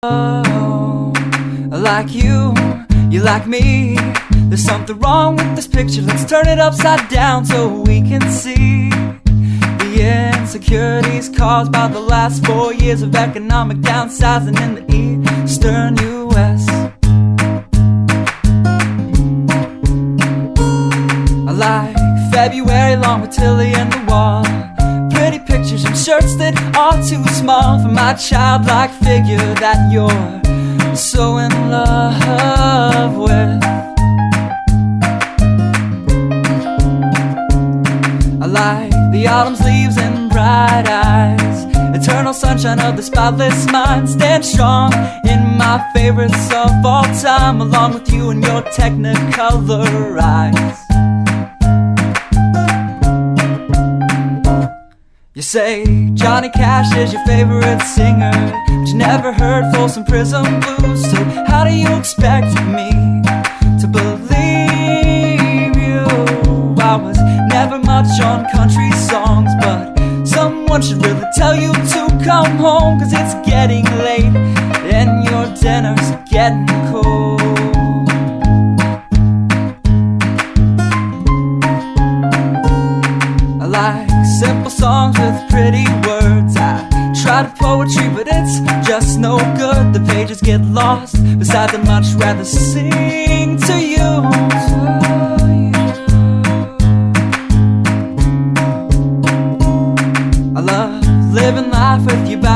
Oh, like you like me. There's something wrong with this picture. Let's turn it upside down so we can see the insecurities caused by the last 4 years of economic downsizing in the eastern US. I like February long with Tilly and the wall. Pretty pictures and shirts that are too small for my childlike figure that you're so in love with. I like the autumn's leaves and bright eyes, eternal sunshine of the spotless mind. Stand strong in my favorites of all time, along with you and your technicolor eyes. You say Johnny Cash is your favorite singer, but you never heard Folsom Prison Blues. So how do you expect me to believe you? I was never much on country songs, but someone should really tell you to come home, 'cause it's getting late and your dinner's getting cold. I like simple songs with pretty words. I try to poetry, but it's just no good. The pages get lost. Besides, I'd much rather sing to you. I love living